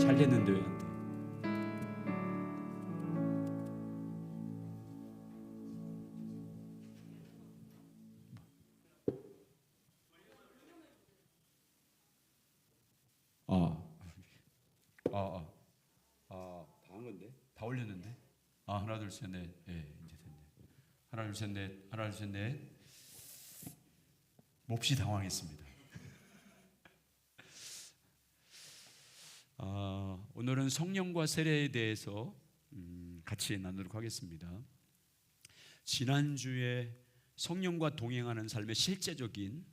잘 됐는데 왜 안 돼? 아, 다 한 건데? 다 올렸는데? 하나 둘 셋 넷. 예, 이제 됐네. 하나 둘 셋 넷. 하나 둘 셋 넷. 몹시 당황했습니다. 오늘은 성령과 세례에 대해서 같이 나누도록 하겠습니다. 지난주에 성령과 동행하는 삶의 실제적인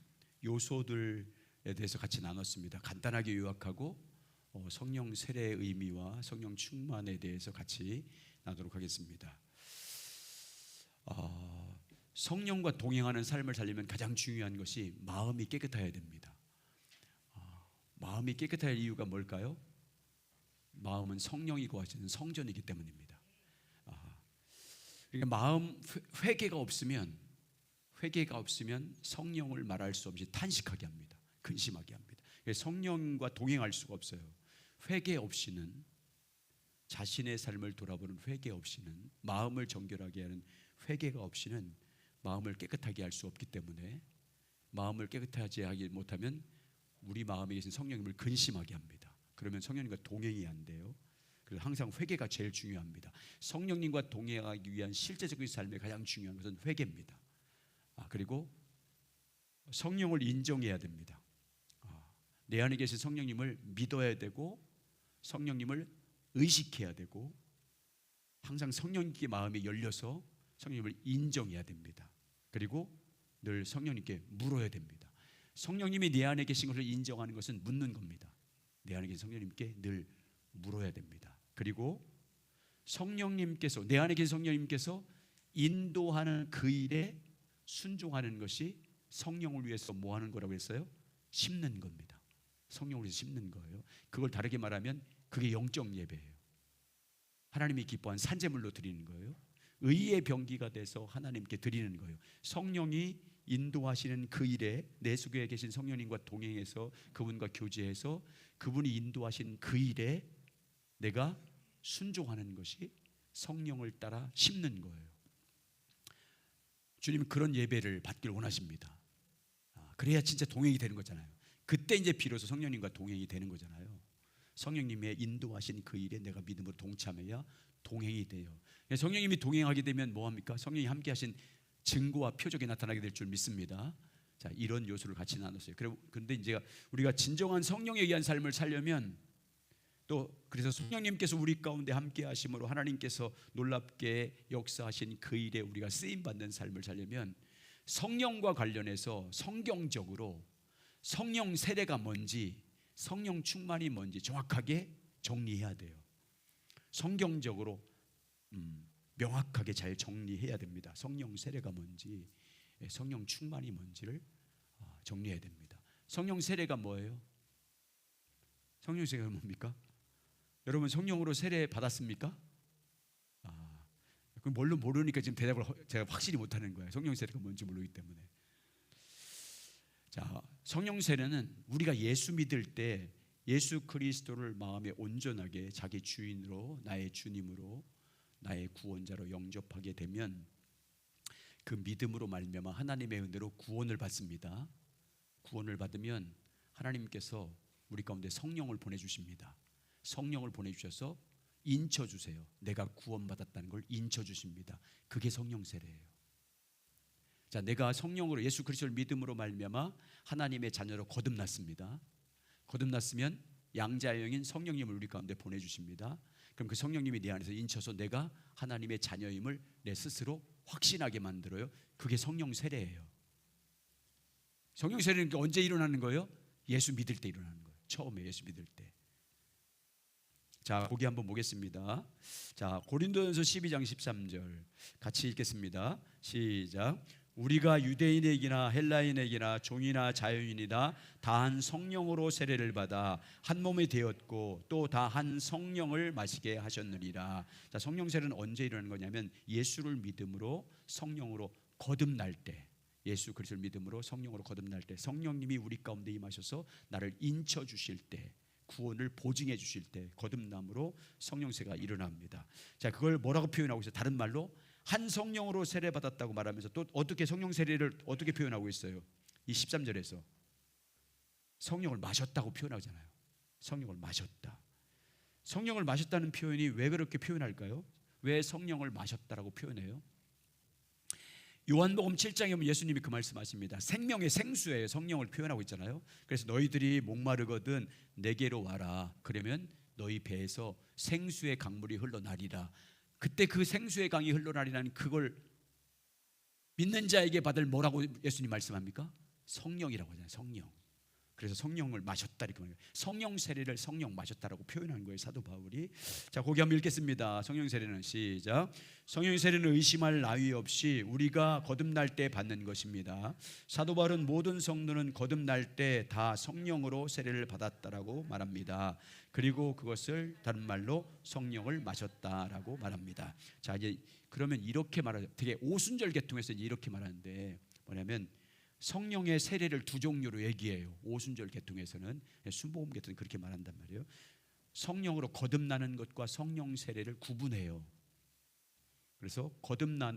요소들에 대해서 같이 나눴습니다. 간단하게 요약하고 성령 세례의 의미와 성령 충만에 대해서 같이 나누도록 하겠습니다. 성령과 동행하는 삶을 살려면 가장 중요한 것이 마음이 깨끗해야 됩니다. 마음이 깨끗할 이유가 뭘까요? 마음은 성령이고 하시는 성전이기 때문입니다. 그러니까 마음 회개가 없으면 성령을 말할 수 없이 탄식하게 합니다. 근심하게 합니다. 성령과 동행할 수가 없어요. 회개 없이는, 자신의 삶을 돌아보는 회개 없이는, 마음을 정결하게 하는 회개가 없이는 마음을 깨끗하게 할 수 없기 때문에, 마음을 깨끗하게 하지 못하면 우리 마음에 계신 성령님을 근심하게 합니다. 그러면 성령님과 동행이 안 돼요. 그래서 항상 회개가 제일 중요합니다. 성령님과 동행하기 위한 실제적인 삶의 가장 중요한 것은 회개입니다. 그리고 성령을 인정해야 됩니다. 내 안에 계신 성령님을 믿어야 되고, 성령님을 의식해야 되고, 항상 성령님께 마음이 열려서 성령님을 인정해야 됩니다. 그리고 늘 성령님께 물어야 됩니다. 성령님이 내 안에 계신 것을 인정하는 것은 묻는 겁니다. 내 안에 계신 성령님께 늘 물어야 됩니다. 그리고 성령님께서, 내 안에 계신 성령님께서 인도하는 그 일에 순종하는 것이 성령을 위해서 뭐 하는 거라고 했어요? 심는 겁니다. 성령을 위해서 심는 거예요. 그걸 다르게 말하면 그게 영적 예배예요. 하나님이 기뻐한 산제물로 드리는 거예요. 의의 병기가 돼서 하나님께 드리는 거예요. 성령이 인도하시는 그 일에 내 속에 계신 성령님과 동행해서 그분과 교제해서 그분이 인도하신 그 일에 내가 순종하는 것이 성령을 따라 심는 거예요. 주님 그런 예배를 받길 원하십니다. 그래야 진짜 동행이 되는 거잖아요. 그때 이제 비로소 성령님과 동행이 되는 거잖아요. 성령님의 인도하신 그 일에 내가 믿음으로 동참해야 동행이 돼요. 성령님이 동행하게 되면 뭐합니까? 성령이 함께 하신 증거와 표적이 나타나게 될 줄 믿습니다. 자, 이런 요소를 같이 나눴어요. 그런데 이제 우리가 진정한 성령에 의한 삶을 살려면, 또 그래서 성령님께서 우리 가운데 함께 하심으로 하나님께서 놀랍게 역사하신 그 일에 우리가 쓰임 받는 삶을 살려면 성령과 관련해서 성경적으로 성령 세례가 뭔지, 성령 충만이 뭔지 정확하게 정리해야 돼요. 성경적으로 명확하게 잘 정리해야 됩니다. 성령 세례가 뭔지, 성령 충만이 뭔지를 정리해야 됩니다. 성령 세례가 뭐예요? 성령 세례가 뭡니까? 여러분 성령으로 세례 받았습니까? 그럼 뭘로 모르니까 지금 대답을 제가 확실히 못하는 거예요. 성령 세례가 뭔지 모르기 때문에. 자, 성령 세례는 우리가 예수 믿을 때 예수 그리스도를 마음에 온전하게 자기 주인으로, 나의 주님으로, 나의 구원자로 영접하게 되면 그 믿음으로 말미암아 하나님의 은혜로 구원을 받습니다. 구원을 받으면 하나님께서 우리 가운데 성령을 보내주십니다. 성령을 보내주셔서 인쳐주세요. 내가 구원받았다는 걸 인쳐주십니다. 그게 성령 세례예요. 자, 내가 성령으로 예수 그리스도를 믿음으로 말미암아 하나님의 자녀로 거듭났습니다. 거듭났으면 양자의 영인 성령님을 우리 가운데 보내주십니다. 그럼 그 성령님이 내 안에서 인쳐서 내가 하나님의 자녀임을 내 스스로 확신하게 만들어요. 그게 성령 세례예요. 성령 세례는 언제 일어나는 거예요? 예수 믿을 때 일어나는 거예요. 처음에 예수 믿을 때. 자, 거기 한번 보겠습니다. 자, 고린도전서 12장 13절 같이 읽겠습니다. 시작. 우리가 유대인에게나 헬라인에게나 종이나 자유인이다 다 한 성령으로 세례를 받아 한 몸이 되었고 또 다 한 성령을 마시게 하셨느니라. 자, 성령 세례는 언제 일어나는 거냐면 예수를 믿음으로 성령으로 거듭날 때, 예수 그리스도를 믿음으로 성령으로 거듭날 때, 성령님이 우리 가운데 임하셔서 나를 인쳐 주실 때, 구원을 보증해 주실 때 거듭남으로 성령 세례가 일어납니다. 자, 그걸 뭐라고 표현하고 있어요? 다른 말로 한 성령으로 세례 받았다고 말하면서 또 어떻게 성령 세례를 어떻게 표현하고 있어요? 이 13절에서 성령을 마셨다고 표현하잖아요. 성령을 마셨다. 성령을 마셨다는 표현이 왜 그렇게 표현할까요? 왜 성령을 마셨다라고 표현해요? 요한복음 7장에 보면 예수님이 그 말씀하십니다. 생명의 생수에 성령을 표현하고 있잖아요. 그래서 너희들이 목마르거든 내게로 와라. 그러면 너희 배에서 생수의 강물이 흘러나리라. 그때 그 생수의 강이 흘러나리라는 그걸 믿는 자에게 받을 뭐라고 예수님 말씀합니까? 성령이라고 하잖아요. 성령. 그래서 성령을 마셨다 이렇게 말해요. 성령 세례를 성령 마셨다라고 표현한 거예요, 사도 바울이. 자, 거기 한번 읽겠습니다. 성령 세례는 시작. 성령 세례는 의심할 나위 없이 우리가 거듭날 때 받는 것입니다. 사도 바울은 모든 성도는 거듭날 때 다 성령으로 세례를 받았다라고 말합니다. 그리고 그것을 다른 말로 성령을 마셨다라고 말합니다. 자, 이제 그러면 이렇게 말하죠. 되게 오순절 계통에서 이렇게 말하는데 뭐냐면 성령의 세례를 두 종류로 얘기해요. 오순절 계통에서는, 순복음 계통은 그렇게 말한단 말이에요. 성령으로 거듭나는 것과 성령 세례를 구분해요. 그래서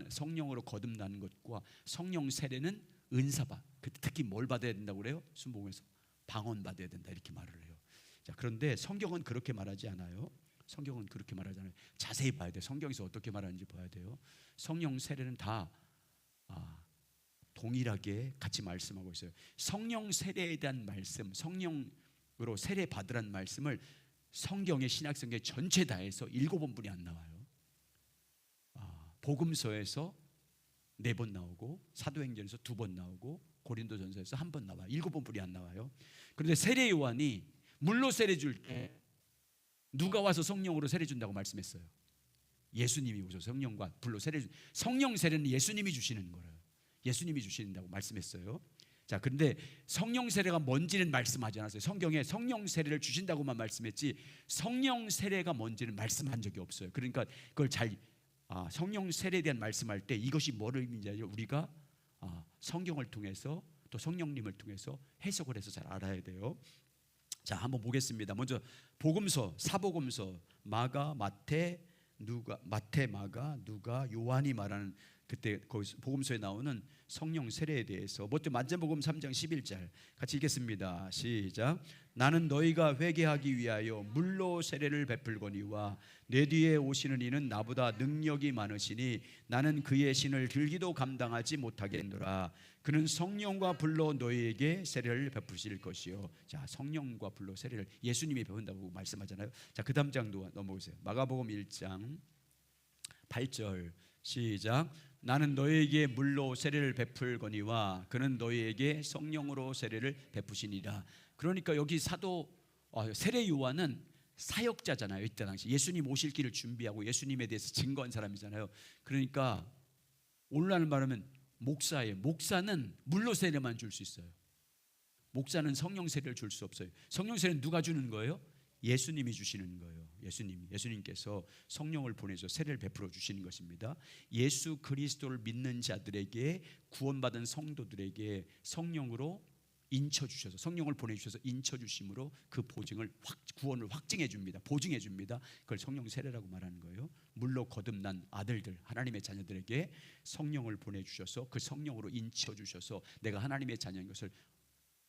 성령으로 거듭나는 것과 성령 세례는 은사받. 특히 뭘 받아야 된다고 그래요? 순복음에서 방언 받아야 된다 이렇게 말을 해요. 자, 그런데 성경은 그렇게 말하지 않아요. 성경은 그렇게 말하지 않아요. 자세히 봐야 돼요. 성경에서 어떻게 말하는지 봐야 돼요. 성령 세례는 다 동일하게 같이 말씀하고 있어요. 성령 세례에 대한 말씀, 성령으로 세례 받으라는 말씀을 성경의 신약성경 전체 다 해서 7번뿐이 안 나와요. 복음서에서 4번 나오고 사도행전에서 2번 나오고 고린도전서에서 1번 나와요. 7번뿐이 안 나와요. 그런데 세례 요한이 물로 세례 줄 때 누가 와서 성령으로 세례 준다고 말씀했어요? 예수님이 오셔서 성령과 불로 세례 준. 성령 세례는 예수님이 주시는 거예요. 예수님이 주신다고 말씀했어요. 자, 그런데 성령 세례가 뭔지는 말씀하지 않았어요. 성경에 성령 세례를 주신다고만 말씀했지 성령 세례가 뭔지는 말씀한 적이 없어요. 그러니까 그걸 성령 세례에 대한 말씀할 때 이것이 뭐를 의미인지 우리가 성경을 통해서 또 성령님을 통해서 해석을 해서 잘 알아야 돼요. 자, 한번 보겠습니다. 먼저 복음서, 사복음서, 마가, 마태, 마가, 누가, 요한이 말하는 그때 거기 복음서에 나오는 성령 세례에 대해서 먼저 마태복음 3장 11절 같이 읽겠습니다. 시작. 나는 너희가 회개하기 위하여 물로 세례를 베풀거니와 내 뒤에 오시는 이는 나보다 능력이 많으시니 나는 그의 신을 들기도 감당하지 못하겠노라. 그는 성령과 불로 너희에게 세례를 베푸실 것이요. 자, 성령과 불로 세례를 예수님이 배운다고 말씀하잖아요. 자, 그 다음 장도 넘어오세요. 마가복음 1장 8절 시작. 나는 너희에게 물로 세례를 베풀거니와 그는 너희에게 성령으로 세례를 베푸시니라. 그러니까 여기 세례 요한은 사역자잖아요. 이때 당시 예수님 오실 길을 준비하고 예수님에 대해서 증거한 사람이잖아요. 그러니까 오늘날 말하면 목사예요. 목사는 물로 세례만 줄 수 있어요. 목사는 성령 세례를 줄 수 없어요. 성령 세례는 누가 주는 거예요? 예수님이 주시는 거예요. 예수님께서 성령을 보내서 세례를 베풀어 주시는 것입니다. 예수 그리스도를 믿는 자들에게, 구원받은 성도들에게 성령으로 인쳐 주셔서, 성령을 보내 주셔서 인쳐 주심으로 그 구원을 확증해 줍니다. 보증해 줍니다. 그걸 성령 세례라고 말하는 거예요. 물로 거듭난 아들들, 하나님의 자녀들에게 성령을 보내 주셔서 그 성령으로 인쳐 주셔서 내가 하나님의 자녀인 것을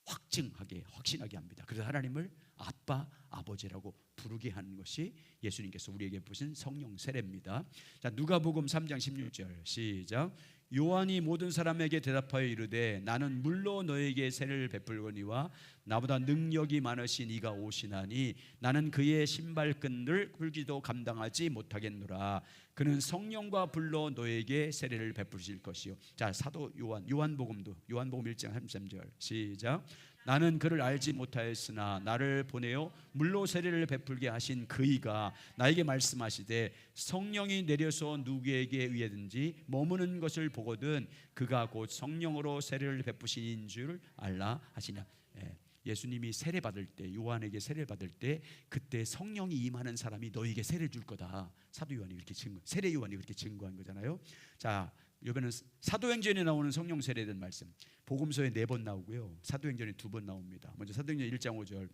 확신하게 합니다. 그래서 하나님을 아빠, 아버지라고 부르게 하는 것이 예수님께서 우리에게 부신 성령 세례입니다. 자, 누가복음 3장 16절 시작. 요한이 모든 사람에게 대답하여 이르되 나는 물로 너에게 세례를 베풀거니와 나보다 능력이 많으신 이가 오시나니 나는 그의 신발끈을 풀기도 감당하지 못하겠노라. 그는 성령과 불로 너에게 세례를 베푸실 것이요. 자, 사도 요한복음 1장 33절 시작. 나는 그를 알지 못하였으나 나를 보내어 물로 세례를 베풀게 하신 그이가 나에게 말씀하시되 성령이 내려서 누구에게 의하든지 머무는 것을 보거든 그가 곧 성령으로 세례를 베푸신 줄 알라 하시냐. 예수님이 세례 받을 때, 요한에게 세례 받을 때 그때 성령이 임하는 사람이 너에게 세례 줄 거다. 세례 요한이 그렇게 증거한 거잖아요. 자, 이번에는 사도행전에 나오는 성령 세례에 대한 말씀. 복음서에 4번 나오고요. 사도행전에 2번 나옵니다. 먼저 사도행전 1장 5절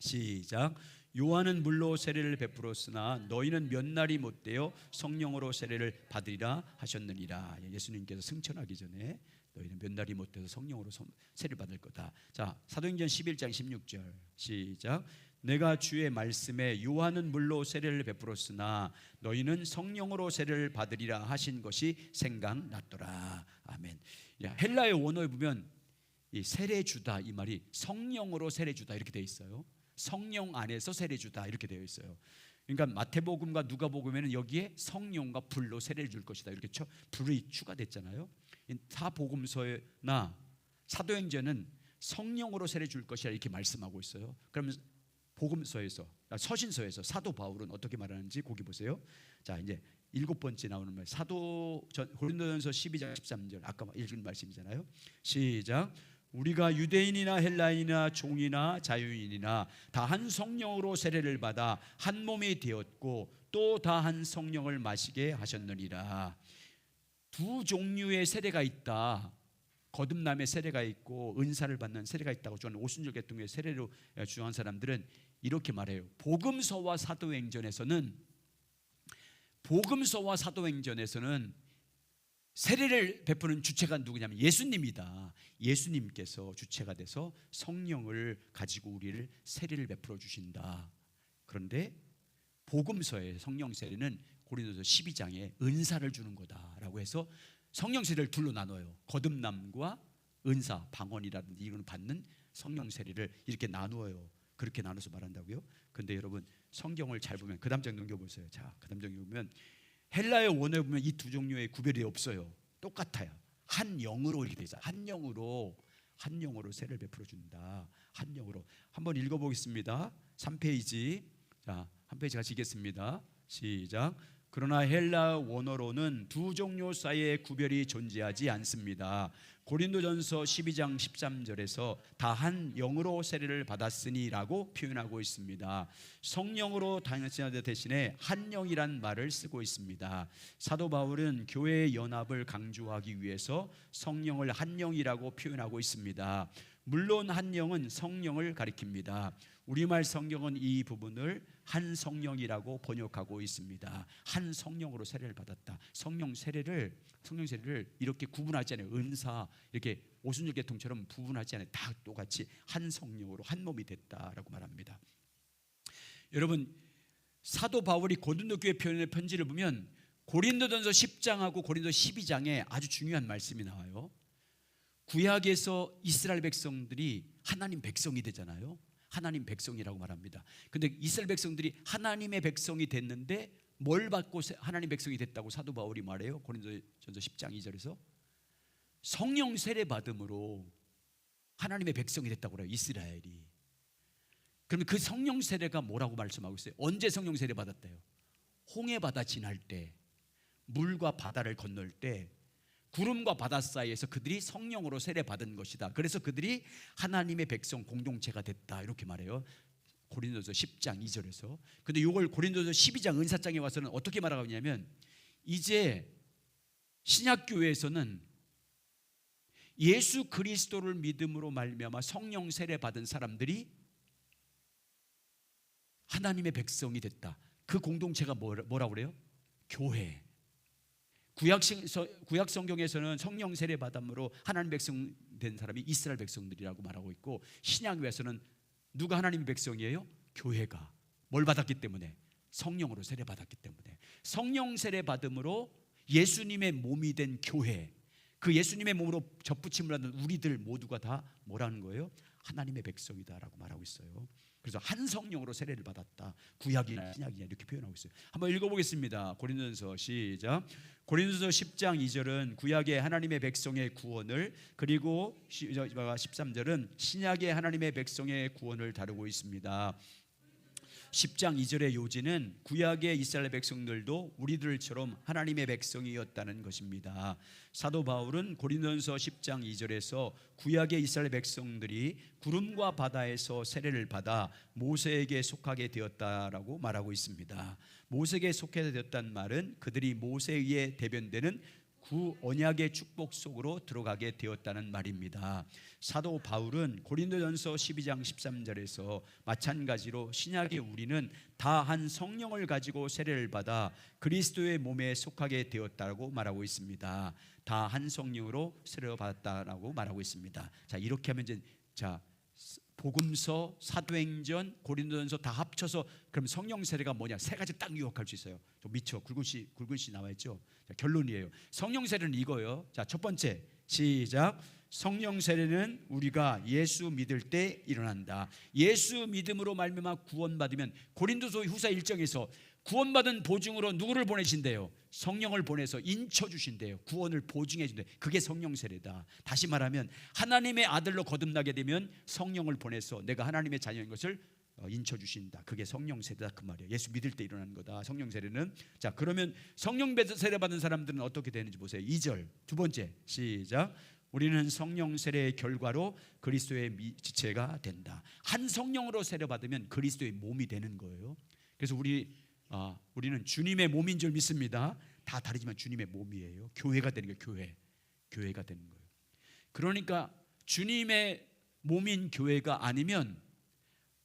시작. 요한은 물로 세례를 베풀었으나 너희는 몇 날이 못되어 성령으로 세례를 받으리라 하셨느니라. 예수님께서 승천하기 전에 너희는 몇 날이 못돼서 성령으로 세례를 받을 거다. 자, 사도행전 11장 16절 시작. 내가 주의 말씀에 요한은 물로 세례를 베풀었으나 너희는 성령으로 세례를 받으리라 하신 것이 생각났더라. 아멘. 헬라의 원어에 보면 이 세례 주다 이 말이 성령으로 세례 주다 이렇게 되어 있어요. 성령 안에서 세례 주다 이렇게 되어 있어요. 그러니까 마태복음과 누가복음에는 여기에 성령과 불로 세례를 줄 것이다 이렇게 불이 추가됐잖아요. 사복음서나 사도행전은 성령으로 세례 줄 것이라 이렇게 말씀하고 있어요. 그러면 복음서에서 서신서에서 사도 바울은 어떻게 말하는지 거기 보세요. 자, 이제 7번째 나오는 말 고린도전서 12장 13절 아까 읽은 말씀이잖아요. 시작. 우리가 유대인이나 헬라인이나 종이나 자유인이나 다 한 성령으로 세례를 받아 한 몸이 되었고 또 다 한 성령을 마시게 하셨느니라. 두 종류의 세례가 있다. 거듭남의 세례가 있고 은사를 받는 세례가 있다고 주장하는 오순절 계통의 세례로 주장한 사람들은 이렇게 말해요. 복음서와 사도행전에서는 세례를 베푸는 주체가 누구냐면 예수님이다. 예수님께서 주체가 돼서 성령을 가지고 우리를 세례를 베풀어 주신다. 그런데 복음서의 성령 세례는 고린도서 12장에 은사를 주는 거다라고 해서 성령 세례를 둘로 나눠요. 거듭남과 은사, 방언이라든지 이런 받는 성령 세례를 이렇게 나누어요. 그렇게 나눠서 말한다고요? 근데 여러분 성경을 잘 보면 그 다음 장 넘겨보세요. 자, 그 다음 장 보면 헬라의 원어에 보면 이 두 종류의 구별이 없어요. 똑같아요. 한 영으로 이렇게 돼 있어요. 한 영으로 세례를 베풀어 준다. 한 영으로. 한번 읽어보겠습니다. 3페이지. 자, 한 페이지 같이 읽겠습니다. 시작. 그러나 헬라 원어로는 두 종류 사이에 구별이 존재하지 않습니다. 고린도전서 12장 13절에서 다 한 영으로 세례를 받았으니라고 표현하고 있습니다. 성령으로 당연시하되 대신에 한 영이란 말을 쓰고 있습니다. 사도 바울은 교회의 연합을 강조하기 위해서 성령을 한 영이라고 표현하고 있습니다. 물론 한 영은 성령을 가리킵니다. 우리말 성경은 이 부분을 한 성령이라고 번역하고 있습니다. 한 성령으로 세례를 받았다. 성령 세례를 이렇게 구분하지 않아요. 은사 이렇게 오순절 계통처럼 구분하지 않아요. 다 똑같이 한 성령으로 한 몸이 됐다라고 말합니다. 여러분 사도 바울이 고린도 교회 표현의 편지를 보면 고린도전서 10장하고 고린도 12장에 아주 중요한 말씀이 나와요. 구약에서 이스라엘 백성들이 하나님 백성이 되잖아요. 하나님 백성이라고 말합니다. 근데 이스라엘 백성들이 하나님의 백성이 됐는데 뭘 받고 하나님 백성이 됐다고 사도 바울이 말해요. 고린도전서 10장 2절에서 성령 세례 받음으로 하나님의 백성이 됐다고 그래요. 이스라엘이. 그러면 그 성령 세례가 뭐라고 말씀하고 있어요? 언제 성령 세례 받았대요? 홍해 바다 지날 때, 물과 바다를 건널 때, 구름과 바다 사이에서 그들이 성령으로 세례 받은 것이다. 그래서 그들이 하나님의 백성 공동체가 됐다. 이렇게 말해요. 고린도서 10장 2절에서. 근데 이걸 고린도서 12장 은사장에 와서는 어떻게 말하고 있냐면 이제 신약교회에서는 예수 그리스도를 믿음으로 말미암아 성령 세례 받은 사람들이 하나님의 백성이 됐다. 그 공동체가 뭐라고 그래요? 교회. 구약 성경에서는 성령 세례 받음으로 하나님 백성 된 사람이 이스라엘 백성들이라고 말하고 있고 신약교회에서는 누가 하나님의 백성이에요? 교회가. 뭘 받았기 때문에? 성령으로 세례 받았기 때문에. 성령 세례 받음으로 예수님의 몸이 된 교회, 그 예수님의 몸으로 접붙임을 받는 우리들 모두가 다 뭐라는 거예요? 하나님의 백성이다라고 말하고 있어요. 그래서 한 성령으로 세례를 받았다. 구약이나 신약이냐 이렇게 표현하고 있어요. 한번 읽어보겠습니다. 고린도전서 시작. 고린도전서 10장 2절은 구약의 하나님의 백성의 구원을, 그리고 13절은 신약의 하나님의 백성의 구원을 다루고 있습니다. 10장 2절의 요지는 구약의 이스라엘 백성들도 우리들처럼 하나님의 백성이었다는 것입니다. 사도 바울은 고린도전서 10장 2절에서 구약의 이스라엘 백성들이 구름과 바다에서 세례를 받아 모세에게 속하게 되었다라고 말하고 있습니다. 모세에게 속하게 되었다는 말은 그들이 모세에 의해 대변되는 구 언약의 축복 속으로 들어가게 되었다는 말입니다. 사도 바울은 고린도전서 12장 13절에서 마찬가지로 신약의 우리는 다 한 성령을 가지고 세례를 받아 그리스도의 몸에 속하게 되었다고 말하고 있습니다. 다 한 성령으로 세례를 받았다라고 말하고 있습니다. 자, 이렇게 하면 이제 복음서, 사도행전, 고린도전서 다 합쳐서 그럼 성령 세례가 뭐냐? 세 가지 딱 유혹할 수 있어요. 좀 미쳐 굵은 시 나와 있죠. 자, 결론이에요. 성령 세례는 이거예요. 자, 첫 번째 시작. 성령 세례는 우리가 예수 믿을 때 일어난다. 예수 믿음으로 말미암아 구원받으면 고린도서 후서 1장에서 구원받은 보증으로 누구를 보내신대요? 성령을 보내서 인쳐 주신대요. 구원을 보증해 준대요. 그게 성령 세례다. 다시 말하면 하나님의 아들로 거듭나게 되면 성령을 보내서 내가 하나님의 자녀인 것을 인쳐 주신다. 그게 성령 세례다 그 말이에요. 예수 믿을 때 일어나는 거다. 성령 세례는. 자, 그러면 성령 세례 받은 사람들은 어떻게 되는지 보세요. 2절 두 번째 시작. 우리는 성령 세례의 결과로 그리스도의 지체가 된다. 한 성령으로 세례 받으면 그리스도의 몸이 되는 거예요. 그래서 우리는 주님의 몸인 줄 믿습니다. 다 다르지만 주님의 몸이에요. 교회가 되는 거예요. 교회가 되는 거예요. 그러니까 주님의 몸인 교회가 아니면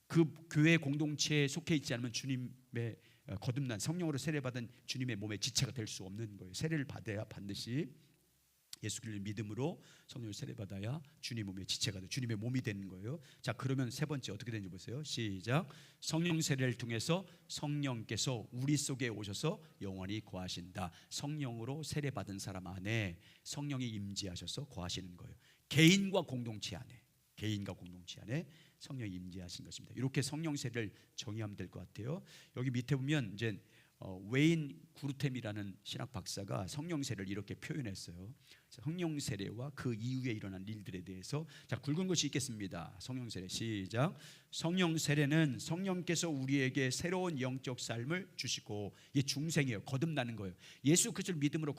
그 교회 공동체에 속해 있지 않으면 주님의 거듭난 성령으로 세례받은 주님의 몸의 지체가 될 수 없는 거예요. 세례를 받아야 반드시 예수 그리스도를 믿음으로 성령을 세례받아야 주님 몸의 지체가 돼 주님의 몸이 되는 거예요. 자, 그러면 세 번째 어떻게 되는지 보세요. 시작. 성령 세례를 통해서 성령께서 우리 속에 오셔서 영원히 거하신다. 성령으로 세례받은 사람 안에 성령이 임재하셔서 거하시는 거예요. 개인과 공동체 안에 성령이 임재하신 것입니다. 이렇게 성령 세례를 정의하면 될 것 같아요. 여기 밑에 보면 이제 웨인 구르템이라는 신학 박사가 성령 세례를 이렇게 표현했어요. 성령 세례와 그 이후에 일어난 일들에 대해서 자, 굵은 것이 있겠습니다. 성령 세례 시작. 성령 세례는 성령께서 우리에게 새로운 영적 삶을 주시고, 이게 중생이에요. 거듭나는 거예요. 예수 그리스도를 믿음으로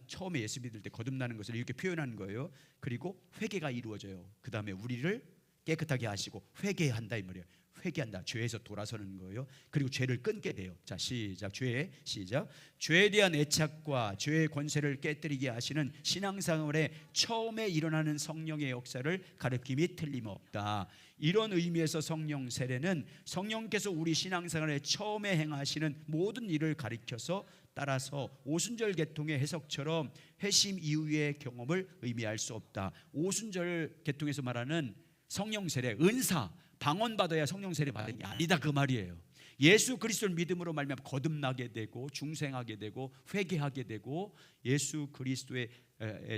처음에 예수 믿을 때 거듭나는 것을 이렇게 표현하는 거예요. 그리고 회개가 이루어져요. 그 다음에 우리를 깨끗하게 하시고 회개한다 이 말이에요. 회개한다. 죄에서 돌아서는 거예요. 그리고 죄를 끊게 돼요. 자, 시작. 죄에 대한 애착과 죄의 권세를 깨뜨리게 하시는 신앙생활에 처음에 일어나는 성령의 역사를 가르침이 틀림없다. 이런 의미에서 성령 세례는 성령께서 우리 신앙생활에 처음에 행하시는 모든 일을 가리켜서 따라서 오순절 계통의 해석처럼 회심 이후의 경험을 의미할 수 없다. 오순절 계통에서 말하는 성령 세례, 은사, 방언받아야 성령 세례 받는 게 아니다 그 말이에요. 예수 그리스도를 믿음으로 말미암아 거듭나게 되고 중생하게 되고 회개하게 되고 예수 그리스도의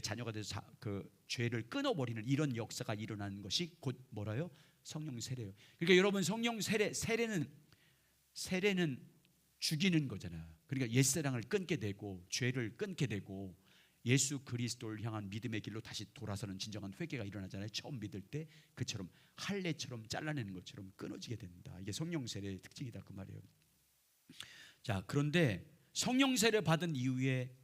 자녀가 돼서 그 죄를 끊어버리는 이런 역사가 일어나는 것이 곧 뭐라요? 성령 세례예요. 그러니까 여러분 성령 세례는 죽이는 거잖아요. 그러니까 옛사랑을 끊게 되고 죄를 끊게 되고 예수 그리스도를 향한 믿음의 길로 다시 돌아서는 진정한 회개가 일어나잖아요. 처음 믿을 때 그처럼 할례처럼 잘라내는 것처럼 끊어지게 된다. 이게 성령 세례의 특징이다 그 말이에요. 자, 그런데 성령 세례 받은 이후에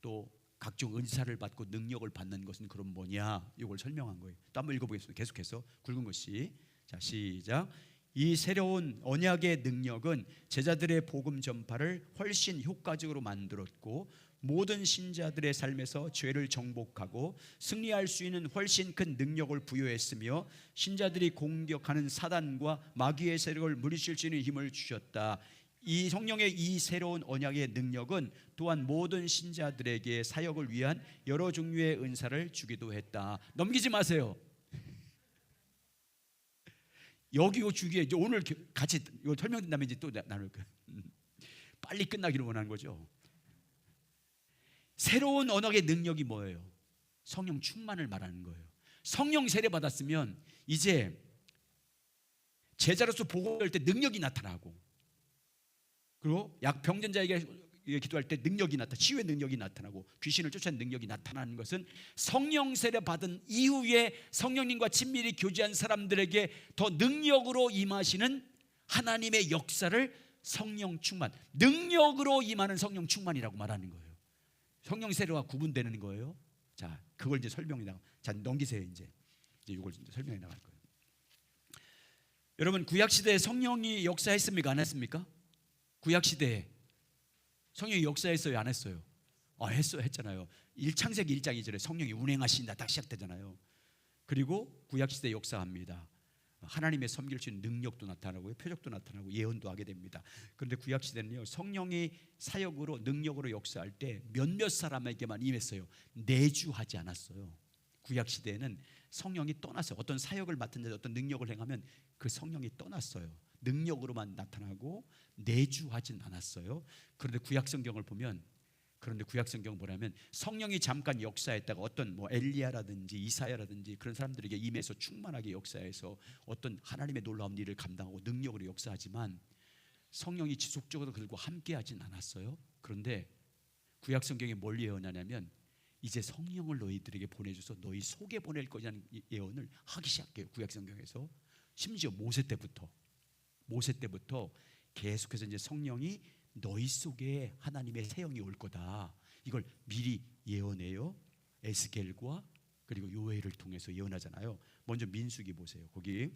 또 각종 은사를 받고 능력을 받는 것은 그럼 뭐냐? 이걸 설명한 거예요. 또 한번 읽어보겠습니다. 계속해서 굵은 것이. 자, 시작. 이 새로운 언약의 능력은 제자들의 복음 전파를 훨씬 효과적으로 만들었고 모든 신자들의 삶에서 죄를 정복하고 승리할 수 있는 훨씬 큰 능력을 부여했으며 신자들이 공격하는 사단과 마귀의 세력을 물리칠 수 있는 힘을 주셨다. 이 성령의 이 새로운 언약의 능력은 또한 모든 신자들에게 사역을 위한 여러 종류의 은사를 주기도 했다. 넘기지 마세요. 여기 요 주기에 이제 오늘 같이 이거 설명된다면 이제 또 나눌 거예요. 빨리 끝나기를 원하는 거죠. 새로운 언약의 능력이 뭐예요? 성령 충만을 말하는 거예요. 성령 세례 받았으면 이제 제자로서 보고할 때 능력이 나타나고, 그리고 병든 자에게 기도할 때 능력이 치유의 능력이 나타나고 귀신을 쫓아내는 능력이 나타나는 것은 성령 세례 받은 이후에 성령님과 친밀히 교제한 사람들에게 더 능력으로 임하시는 하나님의 역사를 성령 충만, 능력으로 임하는 성령 충만이라고 말하는 거예요. 성령 세례와 구분되는 거예요. 자, 그걸 이제 설명해 나가. 자, 넘기세요. 이제 이걸 설명해 나갈 거예요. 여러분, 구약 시대에 성령이 역사했습니까? 안 했습니까? 구약 시대에 성령이 역사했어요? 안 했어요? 했잖아요. 창세기 1장 2절에 성령이 운행하신다 딱 시작되잖아요. 그리고 구약시대 역사합니다. 하나님의 섬길 수 있는 능력도 나타나고요, 표적도 나타나고 예언도 하게 됩니다. 그런데 구약시대는요, 성령이 사역으로 능력으로 역사할 때 몇몇 사람에게만 임했어요. 내주하지 않았어요. 구약시대에는 성령이 떠났어요. 어떤 사역을 맡은 자, 어떤 능력을 행하면 그 성령이 떠났어요. 능력으로만 나타나고 내주하진 않았어요. 그런데 구약성경을 보면, 그런데 구약성경은 뭐냐면 성령이 잠깐 역사했다가 어떤 엘리야라든지 이사야라든지 그런 사람들에게 임해서 충만하게 역사해서 어떤 하나님의 놀라운 일을 감당하고 능력으로 역사하지만 성령이 지속적으로 그들과 함께하진 않았어요. 그런데 구약성경이 뭘 예언하냐면 이제 성령을 너희들에게 보내줘서 너희 속에 보낼 거라는 예언을 하기 시작해요. 구약성경에서 심지어 모세 때부터 계속해서 이제 성령이 너희 속에 하나님의 새 영이 올 거다, 이걸 미리 예언해요. 에스겔과 그리고 요엘을 통해서 예언하잖아요. 먼저 민수기 보세요. 거기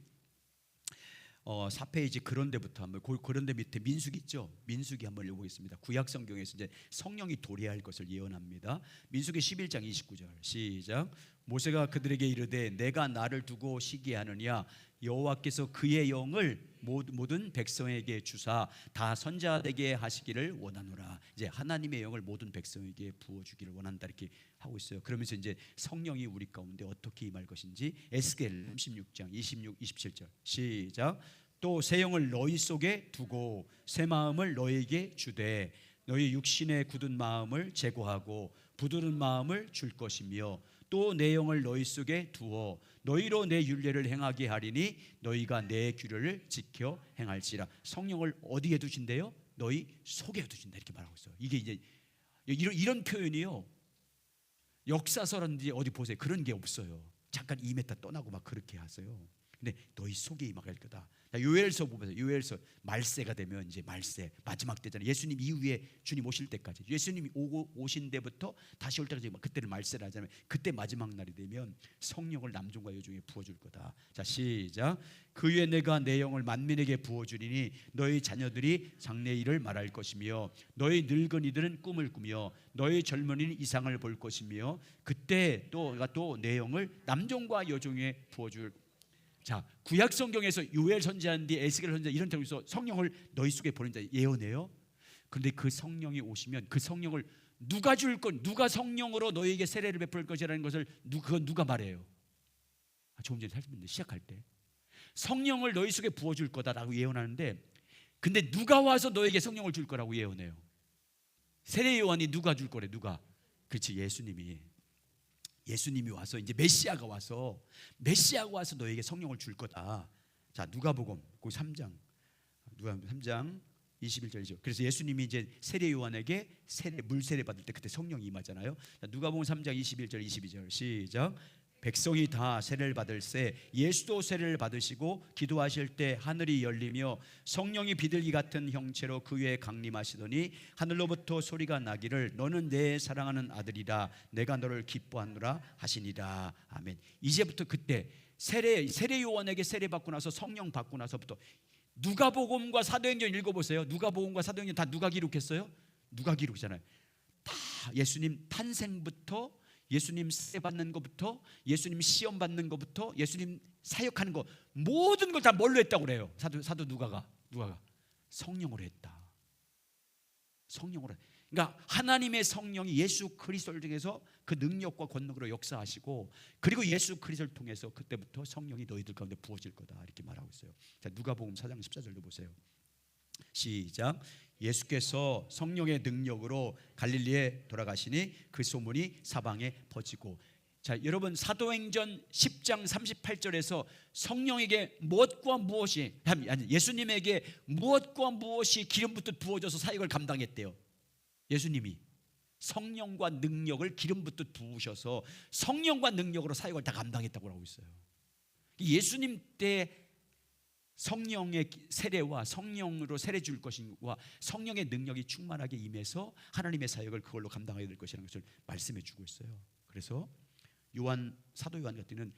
4페이지 그런데부터 한번, 그런데 밑에 민수기 있죠. 민수기 한번 읽어보겠습니다. 구약 성경에서 이제 성령이 도래할 것을 예언합니다. 민수기 11장 29절 시작. 모세가 그들에게 이르되 내가 나를 두고 시기하느냐, 여호와께서 그의 영을 모든 백성에게 주사 다 선자되게 하시기를 원하노라. 이제 하나님의 영을 모든 백성에게 부어주기를 원한다, 이렇게 하고 있어요. 그러면서 이제 성령이 우리 가운데 어떻게 임할 것인지 에스겔 36장 26, 27절 시작. 또 새 영을 너희 속에 두고 새 마음을 너희에게 주되 너희 육신의 굳은 마음을 제거하고 부드러운 마음을 줄 것이며 또 내 영을 너희 속에 두어 너희로 내 율례를 행하게 하리니 너희가 내 규례를 지켜 행할지라. 성령을 어디에 두신대요? 너희 속에 두신다, 이렇게 말하고 있어요. 이게 이제 이런 표현이요, 역사서라든지 어디 보세요, 그런 게 없어요. 잠깐 임했다 떠나고 막 그렇게 하세요. 근데 너희 속에 임할 거다. 요엘서 보면서, 요엘서 말세가 되면 이제 말세 마지막 때잖아요. 예수님 이후에 주님 오실 때까지, 예수님이 오신 때부터 다시 올 때까지 그때를 말세를 하잖아요. 그때 마지막 날이 되면 성령을 남종과 여종에 부어줄 거다. 자 시작. 그 후에 내가 내 영을 만민에게 부어주리니 너희 자녀들이 장래 일을 말할 것이며 너희 늙은이들은 꿈을 꾸며 너희 젊은이는 이상을 볼 것이며 그때 또 내 영을 남종과 여종에 부어줄. 자, 구약 성경에서 요엘 선지자인데 에스겔 선지자 이런 데서 성령을 너희 속에 보낸다 예언해요. 그런데 그 성령이 오시면 그 성령을 누가 줄 건, 누가 성령으로 너희에게 세례를 베풀 것이라는 것을 그건 누가 말해요? 조금 전에 살펴봤는데 시작할 때 성령을 너희 속에 부어줄 거다라고 예언하는데, 근데 누가 와서 너에게 성령을 줄 거라고 예언해요? 세례 요한이 누가 줄 거래? 누가? 그렇지, 예수님이 와서 이제 메시아가 와서 너에게 성령을 줄 거다. 자, 누가복음 그 3장 21절이죠. 그래서 예수님이 이제 세례 요한에게 물세례 받을 때 그때 성령이 임하잖아요. 자, 누가복음 3장 21절 22절 시작. 백성이 다 세례를 받을새 예수도 세례를 받으시고 기도하실 때 하늘이 열리며 성령이 비둘기 같은 형체로 그 위에 강림하시더니 하늘로부터 소리가 나기를 너는 내 사랑하는 아들이라 내가 너를 기뻐하노라 하시니라. 아멘. 이제부터 그때 세례 요한에게 세례 받고 나서 성령 받고 나서부터 누가복음과 사도행전 읽어보세요. 누가복음과 사도행전 다 누가 기록했어요? 누가 기록이잖아요. 다 예수님 탄생부터, 예수님 세례 받는 것부터, 예수님 시험 받는 것부터, 예수님 사역하는 것, 모든 걸 다 뭘로 했다고 그래요? 사도 누가가 성령으로 했다. 성령으로. 그러니까 하나님의 성령이 예수 그리스도를 통해서 그 능력과 권능으로 역사하시고, 그리고 예수 그리스도를 통해서 그때부터 성령이 너희들 가운데 부어질 거다, 이렇게 말하고 있어요. 자, 누가복음 4장 14절도 보세요. 시작. 예수께서 성령의 능력으로 갈릴리에 돌아가시니 그 소문이 사방에 퍼지고. 자, 여러분 사도행전 10장 38절에서 성령에게 무엇과 무엇이, 예수님에게 무엇과 무엇이 기름부터 부어져서 사역을 감당했대요. 예수님이 성령과 능력을 기름부터 부으셔서 성령과 능력으로 사역을 다 감당했다고 하고 있어요. 예수님 때 성령의 세례와 성령으로 세례 줄 것과 성령의 능력이 충만하게 임해서 하나님의 사역을 그걸로 감당하게 될 것이라는 것을 말씀해 주고 있어요. 그래서 사도 요한 같은 경우는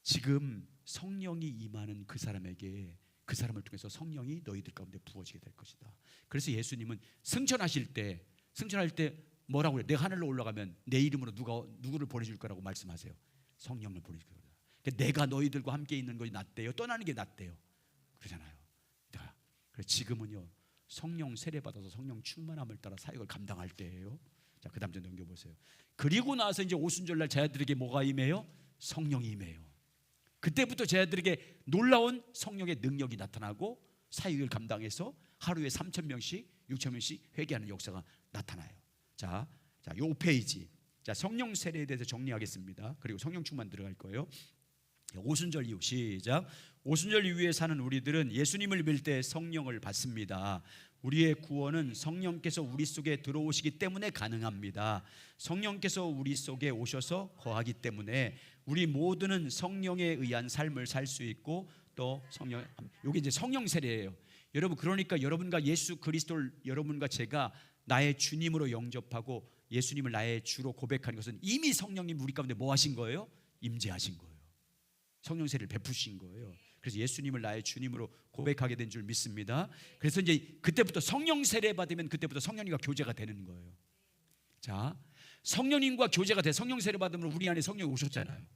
지금 성령이 임하는 그 사람에게, 그 사람을 통해서 성령이 너희들 가운데 부어지게 될 것이다. 그래서 예수님은 승천할 때 뭐라고 그래요? 내가 하늘로 올라가면 내 이름으로 누구를 보내줄 거라고 말씀하세요? 성령을 보내줄 거라고. 그러니까 내가 너희들과 함께 있는 것이 낫대요? 떠나는 게 낫대요? 그러잖아요. 그래서 지금은요, 성령 세례 받아서 성령 충만함을 따라 사역을 감당할 때예요. 자, 그 다음 좀 넘겨보세요. 그리고 나서 이제 오순절날 제자들에게 뭐가 임해요? 성령이 임해요. 그때부터 제자들에게 놀라운 성령의 능력이 나타나고 사역을 감당해서 하루에 3,000명씩 6,000명씩 회개하는 역사가 나타나요. 자, 요 5페이지. 자, 성령 세례에 대해서 정리하겠습니다. 그리고 성령 충만 들어갈 거예요. 오순절 이후 시작. 오순절 이후에 사는 우리들은 예수님을 믿을 때 성령을 받습니다. 우리의 구원은 성령께서 우리 속에 들어오시기 때문에 가능합니다. 성령께서 우리 속에 오셔서 거하기 때문에 우리 모두는 성령에 의한 삶을 살 수 있고, 또 성령, 이게 이제 성령 세례예요. 여러분, 그러니까 여러분과 예수 그리스도를 여러분과 제가 나의 주님으로 영접하고 예수님을 나의 주로 고백하는 것은 이미 성령님 우리 가운데 뭐 하신 거예요? 임재하신 거예요. 성령 세례를 베푸신 거예요. 그래서 예수님을 나의 주님으로 고백하게 된 줄 믿습니다. 그래서 이제 그때부터 성령 세례 받으면 그때부터 성령님과 교제가 되는 거예요. 자, 성령님과 교제가 돼 성령 세례 받으면 우리 안에 성령이 오셨잖아요.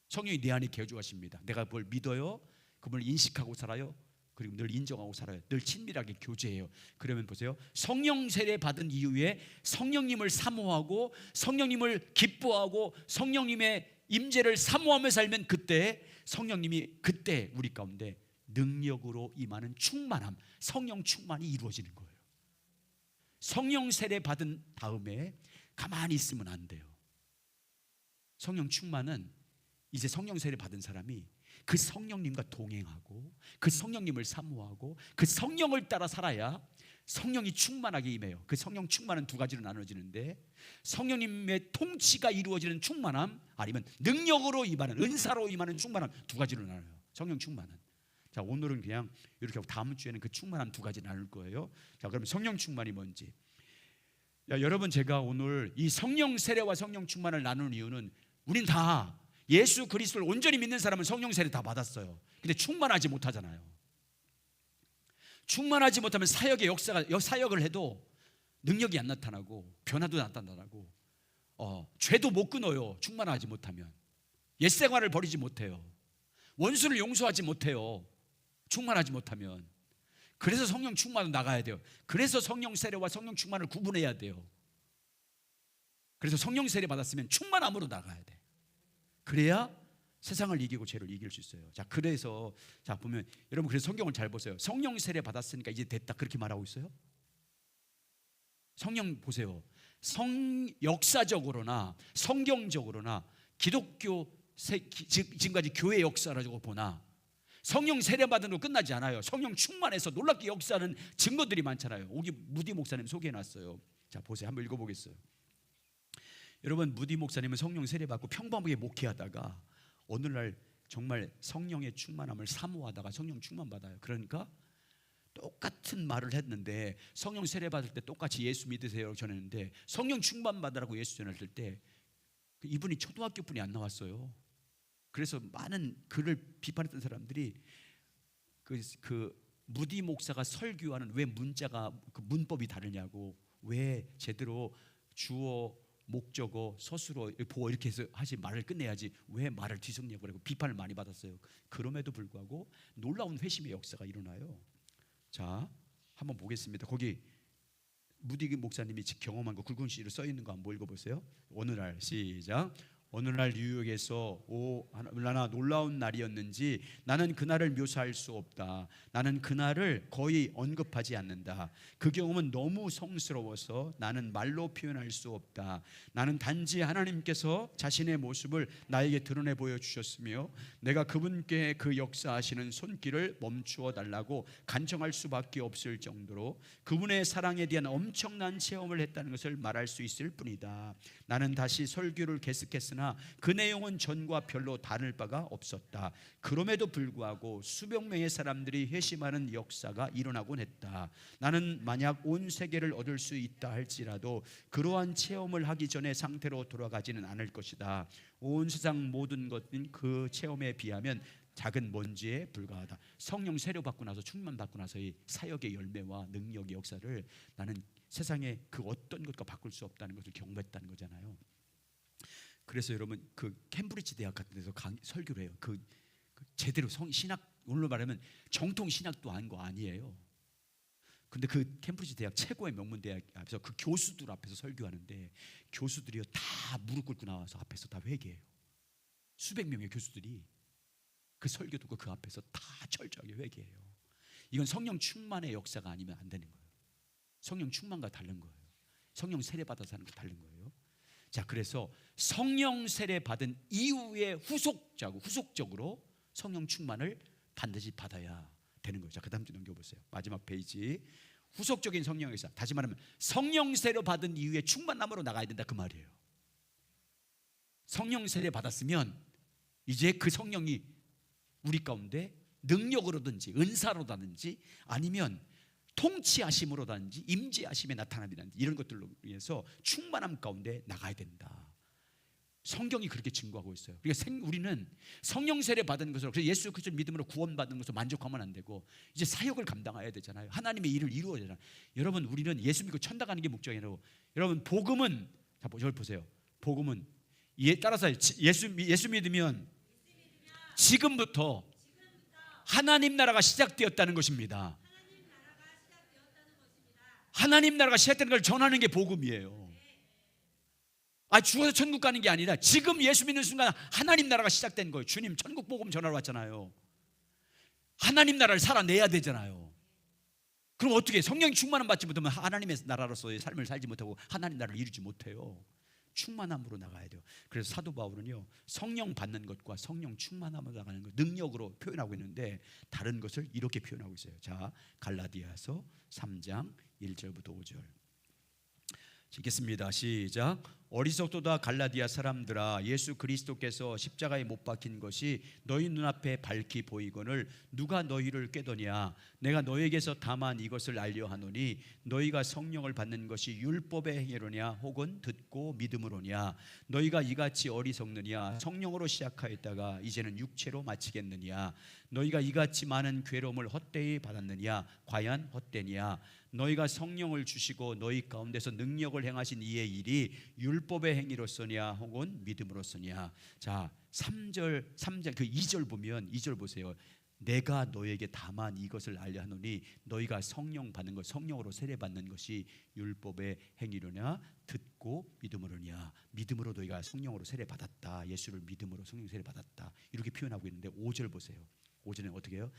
성령이 내 안에 거주하십니다. 내가 뭘 믿어요? 그분을 인식하고 살아요. 그리고 늘 인정하고 살아요. 늘 친밀하게 교제해요. 그러면 보세요, 성령 세례 받은 이후에 성령님을 사모하고 성령님을 기뻐하고 성령님의 임재를 사모하며 살면 그때 성령님이 그때 우리 가운데 능력으로 임하는 충만함, 성령 충만이 이루어지는 거예요. 성령 세례 받은 다음에 가만히 있으면 안 돼요. 성령 충만은 이제 성령 세례 받은 사람이 그 성령님과 동행하고 그 성령님을 사모하고 그 성령을 따라 살아야 성령이 충만하게 임해요. 그 성령 충만은 두 가지로 나눠지는데, 성령님의 통치가 이루어지는 충만함, 아니면 능력으로 임하는, 은사로 임하는 충만함, 두 가지로 나눠요. 성령 충만은. 자, 오늘은 그냥 이렇게 하고 다음 주에는 그 충만함 두 가지 나눌 거예요. 자, 그럼 성령 충만이 뭔지. 야, 여러분, 제가 오늘 이 성령 세례와 성령 충만을 나누는 이유는, 우린 다 예수 그리스도를 온전히 믿는 사람은 성령 세례 다 받았어요. 근데 충만하지 못하잖아요. 충만하지 못하면 사역의 역사가, 사역을 해도 능력이 안 나타나고 변화도 나타나고 죄도 못 끊어요. 충만하지 못하면 옛생활을 버리지 못해요. 원수를 용서하지 못해요. 충만하지 못하면. 그래서 성령 충만으로 나가야 돼요. 그래서 성령 세례와 성령 충만을 구분해야 돼요. 그래서 성령 세례 받았으면 충만함으로 나가야 돼. 그래야 세상을 이기고 죄를 이길 수 있어요. 자, 그래서 자 보면 여러분, 그래서 성경을 잘 보세요. 성령 세례 받았으니까 이제 됐다 그렇게 말하고 있어요? 성령 보세요. 역사적으로나 성경적으로나 기독교 지금까지 교회 역사라고 보나 성령 세례 받은 거 끝나지 않아요. 성령 충만해서 놀랍게 역사하는 증거들이 많잖아요. 오기 무디 목사님 소개해놨어요. 자, 보세요. 한번 읽어보겠어요. 여러분, 무디 목사님은 성령 세례 받고 평범하게 목회하다가 어느 날 정말 성령의 충만함을 사모하다가 성령 충만 받아요. 그러니까 똑같은 말을 했는데, 성령 세례 받을 때 똑같이 예수 믿으세요 전했는데, 성령 충만 받으라고 예수 전했을 때 이분이 초등학교 분이 안 나왔어요. 그래서 많은 그를 비판했던 사람들이 그 무디 목사가 설교하는 왜 문자가 그 문법이 다르냐고, 왜 제대로 주어 목적어 서술어 보어 이렇게 해서 하시 말을 끝내야지 왜 말을 뒤섞냐고 그러고 비판을 많이 받았어요. 그럼에도 불구하고 놀라운 회심의 역사가 일어나요. 자, 한번 보겠습니다. 거기 무디 목사님이 경험한 거 굵은 시로 써 있는 거 한번 읽어보세요. 오늘날 시작. 오늘날 뉴욕에서 얼마나 놀라운 날이었는지 나는 그날을 묘사할 수 없다. 나는 그날을 거의 언급하지 않는다. 그 경험은 너무 성스러워서 나는 말로 표현할 수 없다. 나는 단지 하나님께서 자신의 모습을 나에게 드러내 보여주셨으며 내가 그분께 그 역사하시는 손길을 멈추어 달라고 간청할 수밖에 없을 정도로 그분의 사랑에 대한 엄청난 체험을 했다는 것을 말할 수 있을 뿐이다. 나는 다시 설교를 계속했으나 그 내용은 전과 별로 다를 바가 없었다. 그럼에도 불구하고 수백 명의 사람들이 회심하는 역사가 일어나곤 했다. 나는 만약 온 세계를 얻을 수 있다 할지라도 그러한 체험을 하기 전의 상태로 돌아가지는 않을 것이다. 온 세상 모든 것은 그 체험에 비하면 작은 먼지에 불과하다. 성령 세례 받고 나서 충만 받고 나서의 사역의 열매와 능력의 역사를 나는 세상에 그 어떤 것과 바꿀 수 없다는 것을 경험했다는 거잖아요. 그래서 여러분 그 캠브리지 대학 같은 데서 설교를 해요. 그 제대로 신학, 오늘로 말하면 정통 신학도 아닌 거 아니에요. 근데 그 캠브리지 대학 최고의 명문 대학 앞에서 그 교수들 앞에서 설교하는데 교수들이요 다 무릎 꿇고 나와서 앞에서 다 회개해요. 수백 명의 교수들이 그 설교 듣고 그 앞에서 다 철저하게 회개해요. 이건 성령 충만의 역사가 아니면 안 되는 거예요. 성령 충만과 다른 거예요. 성령 세례 받아서 하는 거 다른 거예요. 자, 그래서 성령 세례 받은 이후에 후속적으로 성령 충만을 반드시 받아야 되는 거죠. 자, 그 다음 주 넘겨보세요. 마지막 페이지. 후속적인 성령의 역사. 다시 말하면 성령 세례 받은 이후에 충만함으로 나가야 된다 그 말이에요. 성령 세례 받았으면 이제 그 성령이 우리 가운데 능력으로든지 은사로든지 아니면 통치하심으로든지 임재하심의 나타남이든지 이런 것들로 인해서 충만함 가운데 나가야 된다. 성경이 그렇게 증거하고 있어요. 그러니까 우리는 성령 세례 받은 것으로, 그래서 예수 그리스도 믿음으로 구원받은 것으로 만족하면 안 되고 이제 사역을 감당해야 되잖아요. 하나님의 일을 이루어야 되잖아요. 여러분, 우리는 예수 믿고 천당 가는 게 목적이 아니라, 여러분 복음은, 자, 저를 보세요. 복음은 따라서 예수 믿으면 지금부터 하나님 나라가 시작되었다는 것입니다. 하나님 나라가 시작되는 걸 전하는 게 복음이에요. 죽어서 천국 가는 게 아니라 지금 예수 믿는 순간 하나님 나라가 시작된 거예요. 주님 천국 복음 전하러 왔잖아요. 하나님 나라를 살아내야 되잖아요. 그럼 어떻게 성령 충만함 받지 못하면 하나님의 나라로서의 삶을 살지 못하고 하나님 나라를 이루지 못해요. 충만함으로 나가야 돼요. 그래서 사도 바울은요 성령 받는 것과 성령 충만함으로 나가는 것 능력으로 표현하고 있는데 다른 것을 이렇게 표현하고 있어요. 자, 갈라디아서 3장 1절부터 5절 읽겠습니다. 시작. 어리석도다 갈라디아 사람들아, 예수 그리스도께서 십자가에 못 박힌 것이 너희 눈앞에 밝히 보이거늘 누가 너희를 꾀더냐. 내가 너희에게서 다만 이것을 알려 하노니 너희가 성령을 받는 것이 율법의 행위로냐 혹은 듣고 믿음으로냐. 너희가 이같이 어리석느냐. 성령으로 시작하였다가 이제는 육체로 마치겠느냐. 너희가 이같이 많은 괴로움을 헛되이 받았느냐. 과연 헛되냐. 너희가 성령을 주시고 너희 가운데서 능력을 행하신 이의 일이 율법의 행위로서냐 혹은 믿음으로서냐. 자, 3절 그 2절 보면 2절 보세요. 내가 너에게 다만 이것을 알려 하노니 너희가 성령 받는 것, 성령으로 세례 받는 것이 율법의 행위로냐 듣고 믿음으로냐. 믿음으로 너희가 성령으로 세례 받았다. 예수를 믿음으로 성령 세례 받았다. 이렇게 표현하고 있는데 5절 보세요. 5절은 어떻게 해요?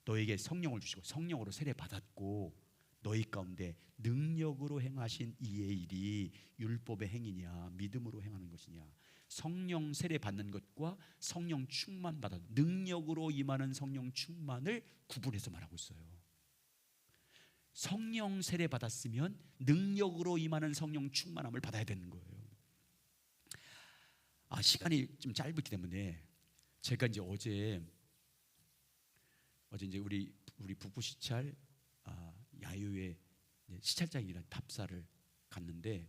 너에게 성령을 주시고 성령으로 세례 받았고 너희 가운데 능력으로 행하신 이의 일이 율법의 행위냐 믿음으로 행하는 것이냐. 성령 세례 받는 것과 성령 충만 받아 능력으로 임하는 성령 충만을 구분해서 말하고 있어요. 성령 세례 받았으면 능력으로 임하는 성령 충만함을 받아야 되는 거예요. 시간이 좀 짧기 때문에 제가 이제 어제 이제 우리 북부 시찰 야유회 시찰장이란 답사를 갔는데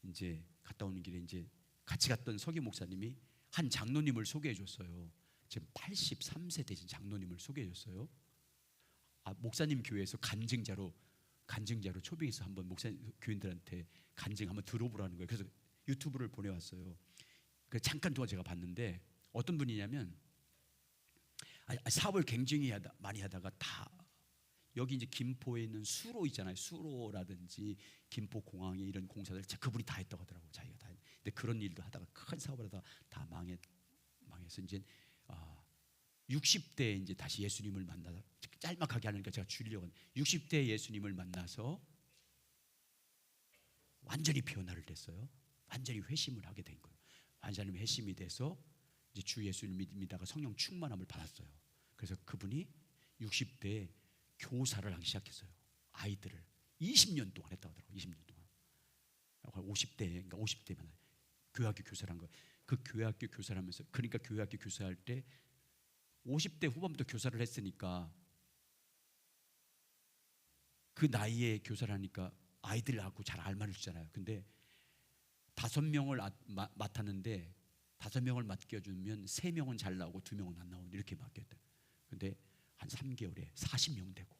이제 갔다 오는 길에 이제 같이 갔던 서기 목사님이 한 장로님을 소개해 줬어요. 지금 83세 되신 장로님을 소개해 줬어요. 목사님 교회에서 간증자로 초빙해서 한번 목사님 교인들한테 간증 한번 들어보라는 거예요. 그래서 유튜브를 보내왔어요. 그 잠깐 동안 제가 봤는데 어떤 분이냐면 사업을 굉장히 많이 하다가 다 여기 이제 김포에 있는 수로 있잖아요. 수로라든지 김포공항에 이런 공사들 그분이 다 했다고 하더라고요. 자기가 다. 근데 그런 일도 하다가 큰 사업을 하다가 다 망해서 이제 60대에 이제 다시 예수님을 만나서 짤막하게 하니까 제가 줄이려고 60대 예수님을 만나서 완전히 변화를 됐어요. 완전히 회심을 하게 된 거예요. 완전히 회심이 돼서 이제 주 예수를 믿다가 성령 충만함을 받았어요. 그래서 그분이 60대에 교사를 하기 시작했어요. 아이들을 20년 동안 했다고 하더라고요. 20년 동안. 50대, 그러니까 50대만 교회학교 교사를 한 거예요. 그 교회학교 교사를 하면서, 그러니까 교회학교 교사할 때 50대 후반부터 교사를 했으니까 그 나이에 교사를 하니까 아이들하고 잘 알맞을 줄 알아요. 근데 5명을 맡았는데 5명을 맡겨주면 3명은 잘 나오고 2명은 안 나오는 이렇게 맡겼대. 근데 한 3개월에 40명 되고,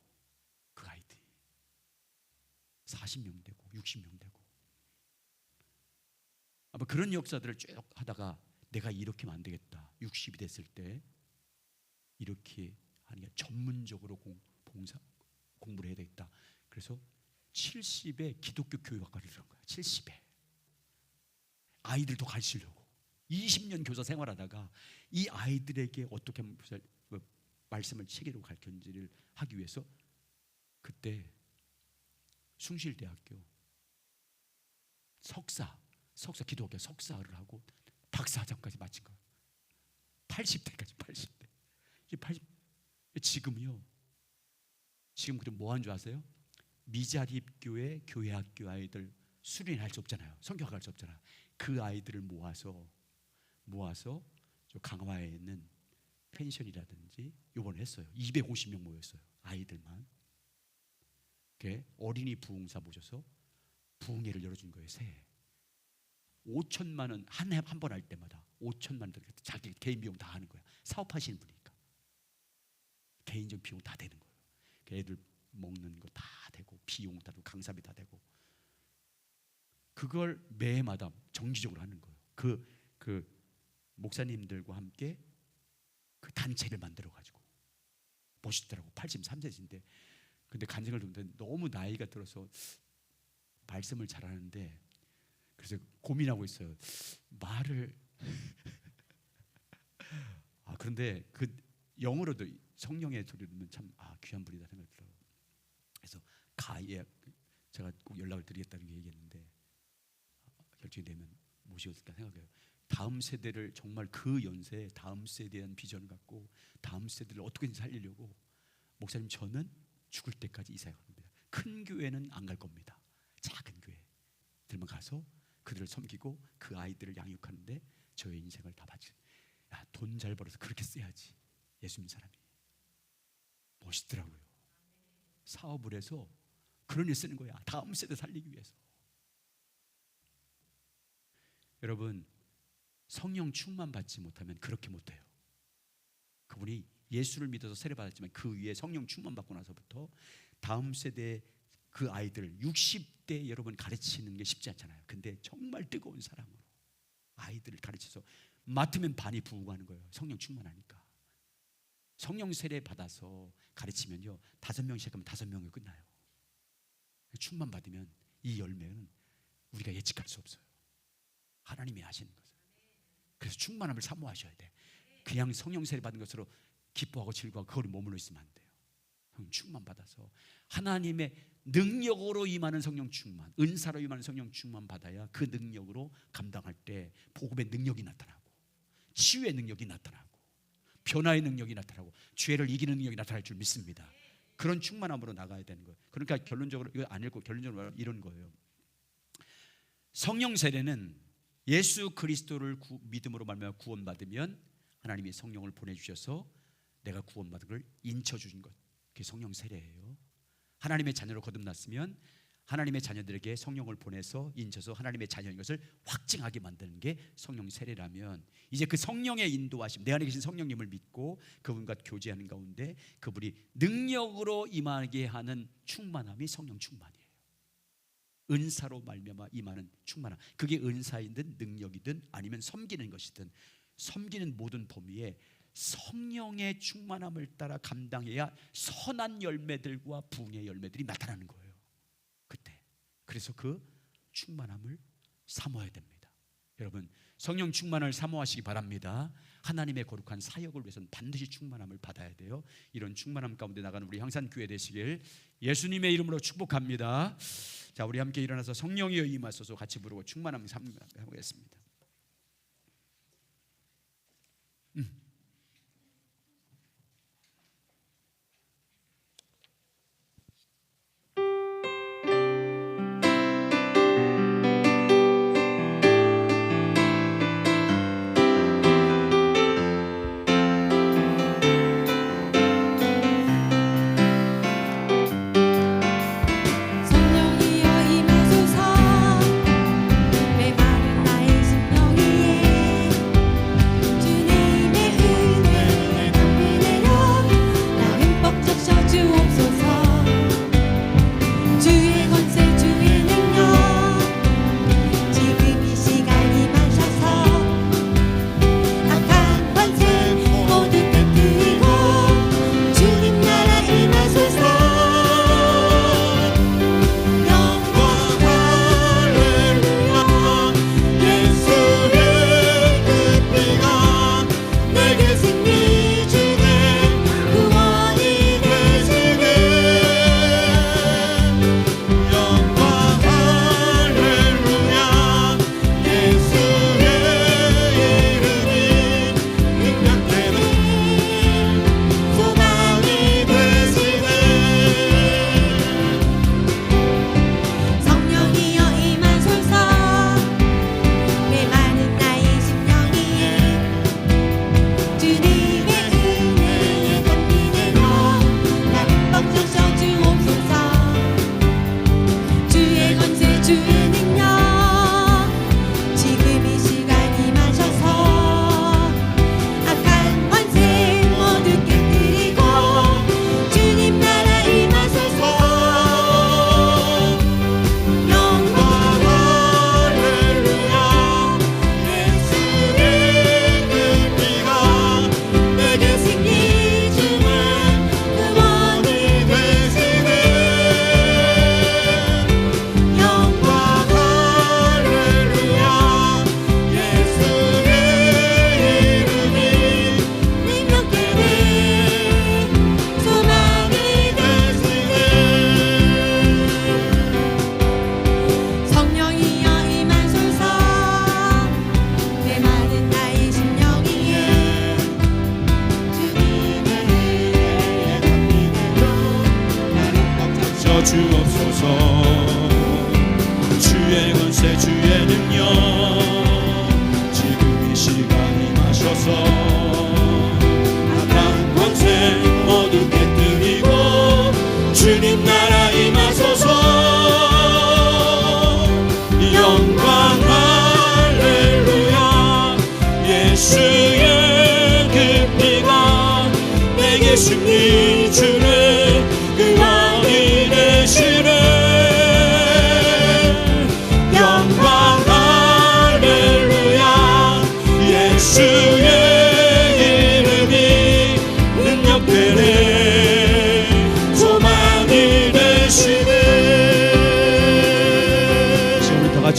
그 아이들이 40명 되고 60명 되고, 아마 그런 역사들을 쭉 하다가 내가 이렇게 하면 안 되겠다. 60이 됐을 때 이렇게 하는 게 전문적으로 공부를 해야 되겠다. 그래서 70에 기독교 교육학과를 들어간 거야. 70에 아이들도 가르치려고 20년 교사 생활하다가 이 아이들에게 어떻게 말씀을 체계로 가르쳤는지를 하기 위해서 그때 숭실대학교 석사 기독교 석사를 하고 박사학위까지 마친 거예요. 80대까지 80대. 이제 80. 지금요. 지금 그럼 뭐 하는 줄 아세요? 미자립교회 교회학교 아이들 수련할 수 없잖아요. 성경할 수 없잖아요. 그 아이들을 모아서 저 강화에 있는 펜션이라든지 요번에 했어요. 250명 모였어요. 아이들만. 어린이 부흥사 모셔서 부흥회를 열어준 거예요. 새해 5천만 원 한 번 할 때마다 5천만 원 자기 개인 비용 다 하는 거야. 사업하시는 분이니까 개인적 비용 다 되는 거예요. 애들 먹는 거 다 되고 비용 다 되고 강사비 다 되고, 그걸 매해마다 정기적으로 하는 거예요. 그 목사님들과 함께 그 단체를 만들어 가지고 멋있더라고. 83세신데 근데 간증을 듣는데 너무 나이가 들어서 말씀을 잘하는데, 그래서 고민하고 있어요. 말을 그런데 그 영어로도 성령의 소리를 듣면 참 귀한 분이다 생각이 들어요. 그래서 제가 꼭 연락을 드리겠다는 얘기했는데 결정이 되면 모시겠다 생각해요. 다음 세대를 정말 그 연세에 다음 세대에 대한 비전을 갖고 다음 세대를 어떻게든 살리려고, 목사님 저는 죽을 때까지 이 사역을 합니다. 큰 교회는 안 갈 겁니다. 작은 교회들만 가서 그들을 섬기고 그 아이들을 양육하는데 저의 인생을 다 바치. 돈 잘 벌어서 그렇게 써야지. 예수 믿는 사람이 멋있더라고요. 사업을 해서 그런 일 쓰는 거야. 다음 세대 살리기 위해서. 여러분, 성령 충만 받지 못하면 그렇게 못해요. 그분이 예수를 믿어서 세례받았지만 그 위에 성령 충만 받고 나서부터 다음 세대 그 아이들 60대 여러분 가르치는 게 쉽지 않잖아요. 근데 정말 뜨거운 사랑으로 아이들을 가르쳐서 맡으면 반이 부흥하는 거예요. 성령 충만하니까. 성령 세례 받아서 가르치면요 5명씩 하면 5명이 끝나요. 충만 받으면 이 열매는 우리가 예측할 수 없어요. 하나님이 하시는 것을. 그래서 충만함을 사모하셔야 돼. 그냥 성령 세례 받은 것으로 기뻐하고 즐거워하고 그거를 머물러 있으면 안 돼요. 충만 받아서 하나님의 능력으로 임하는 성령 충만, 은사로 임하는 성령 충만 받아야 그 능력으로 감당할 때 복음의 능력이 나타나고 치유의 능력이 나타나고 변화의 능력이 나타나고 죄를 이기는 능력이 나타날 줄 믿습니다. 그런 충만함으로 나가야 되는 거예요. 그러니까 결론적으로 이거 안 읽고 결론적으로 말하면 이런 거예요. 성령 세례는 예수 그리스도를 믿음으로 말미암아 구원받으면 하나님이 성령을 보내주셔서 내가 구원받은 걸 인쳐주신 것, 그게 성령 세례예요. 하나님의 자녀로 거듭났으면 하나님의 자녀들에게 성령을 보내서 인쳐서 하나님의 자녀인 것을 확증하게 만드는 게 성령 세례라면, 이제 그 성령의 인도하심, 내 안에 계신 성령님을 믿고 그분과 교제하는 가운데 그분이 능력으로 임하게 하는 충만함이 성령 충만이에요. 은사로 말미암아 임하는 충만함, 그게 은사이든 능력이든 아니면 섬기는 것이든 섬기는 모든 범위에 성령의 충만함을 따라 감당해야 선한 열매들과 부흥의 열매들이 나타나는 거예요. 그때. 그래서 그 충만함을 사모해야 됩니다. 여러분, 성령 충만을 사모하시기 바랍니다. 하나님의 거룩한 사역을 위해서는 반드시 충만함을 받아야 돼요. 이런 충만함 가운데 나가는 우리 향산교회 되시길 예수님의 이름으로 축복합니다. 자, 우리 함께 일어나서 성령이여 임하소서 같이 부르고 충만함 사모하겠습니다. 성령이여 임하소서, 메마른 나의 심령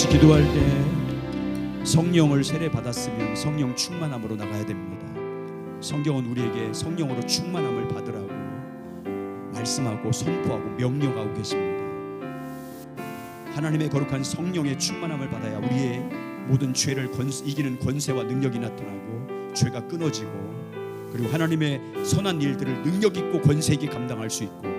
기도할 때 성령을 세례 받았으면 성령 충만함으로 나가야 됩니다. 성경은 우리에게 성령으로 충만함을 받으라고 말씀하고 선포하고 명령하고 계십니다. 하나님의 거룩한 성령의 충만함을 받아야 우리의 모든 죄를 이기는 권세와 능력이 나타나고 죄가 끊어지고, 그리고 하나님의 선한 일들을 능력 있고 권세 있게 감당할 수 있고,